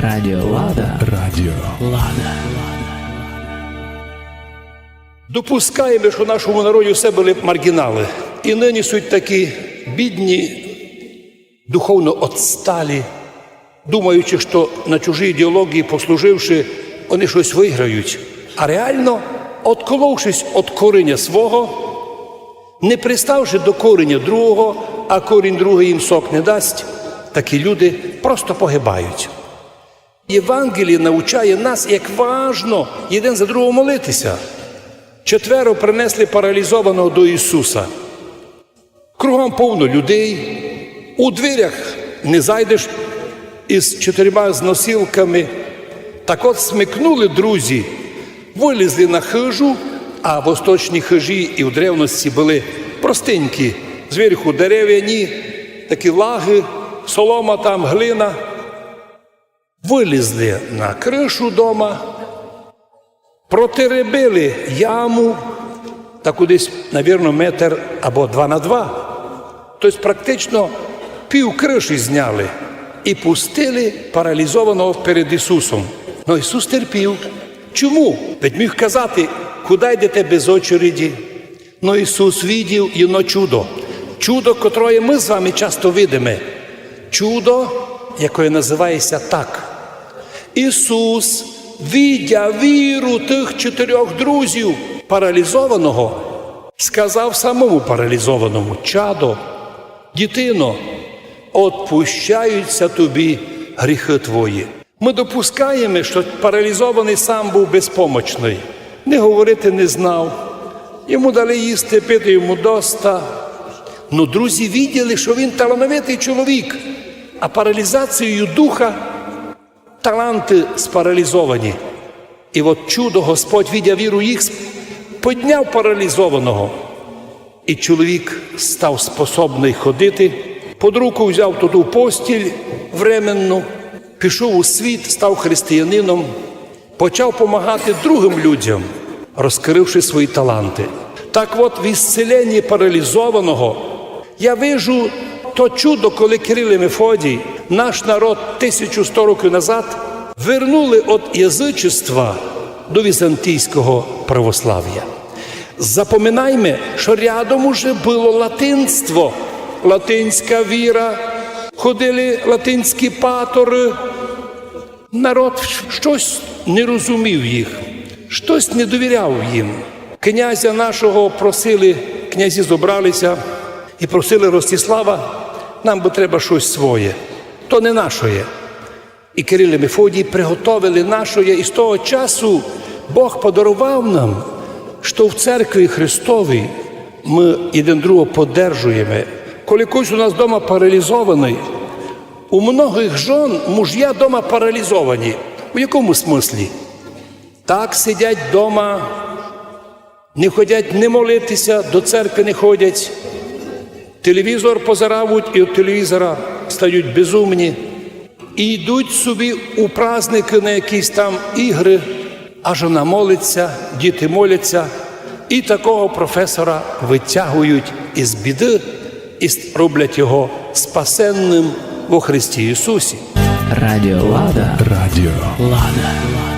Радіо Лада. Радіо Лада. Допускаємо, що в нашому народі все були маргінали. І нині суть такі бідні, духовно отсталі, думаючи, що на чужій ідеології, послуживши, вони щось виграють. А реально, отколовшись від кореня свого, не приставши до кореня другого, а корінь другий їм сок не дасть, такі люди просто погибають. Євангеліє навчає нас, як важно один за другого молитися. 4 принесли паралізованого до Ісуса. Кругом повно людей, у дверях не зайдеш із 4 носілками. Так от смикнули друзі, вилізли на хижу, а восточні хижі і в древності були простенькі, зверху дерев'яні, такі лаги, солома там, глина. Вилізли на кришу дома, протеребили яму, таку десь, мабуть, метр або 2 на 2. Тобто практично пів криші зняли і пустили паралізованого перед Ісусом. Но Ісус терпів. Чому? Ведь міг казати, куди йдете без очереді? Но Ісус видів єно чудо. Чудо, котре ми з вами часто видимо. Чудо, яке називається так. Ісус, видя віру тих 4 друзів паралізованого, сказав самому паралізованому: чадо, дитино, отпущаються тобі гріхи твої. Ми допускаємо, що паралізований сам був безпомочний. Не говорити не знав. Йому дали їсти, пити, йому доста. Но друзі виділи, що він талановитий чоловік, а паралізацією духа таланти спаралізовані. І от чудо, Господь, видя віру їх, підняв паралізованого. І чоловік став способний ходити, під руку взяв туди постіль временну, пішов у світ, став християнином, почав допомагати другим людям, розкривши свої таланти. Так от в ісцеленні паралізованого я вижу то чудо, коли Кирил і Мефодій, наш народ 1100 років назад, вернули від язичества до візантійського православ'я. Запам'ятаймо, що рядом уже було латинство, латинська віра, ходили латинські патори. Народ щось не розумів їх, щось не довіряв їм. Князя нашого просили, князі зібралися і просили Ростислава: нам би треба щось своє, то не нашоє. І Кирил і Мефодій приготовили нашоє, і з того часу Бог подарував нам, що в церкві Христовій ми один другого поддержуємо. Коли хтось у нас вдома паралізований, у многих жон муж'я вдома паралізовані. У якому смислі? Так сидять вдома, не ходять не молитися, до церкви не ходять, телевізор позирають і від телевізора стають безумні. І йдуть собі у праздники на якісь там ігри, а жона молиться, діти моляться, і такого професора витягують із біди і роблять його спасенним во Христі Ісусі. Радіо Лада. Радіо Лада.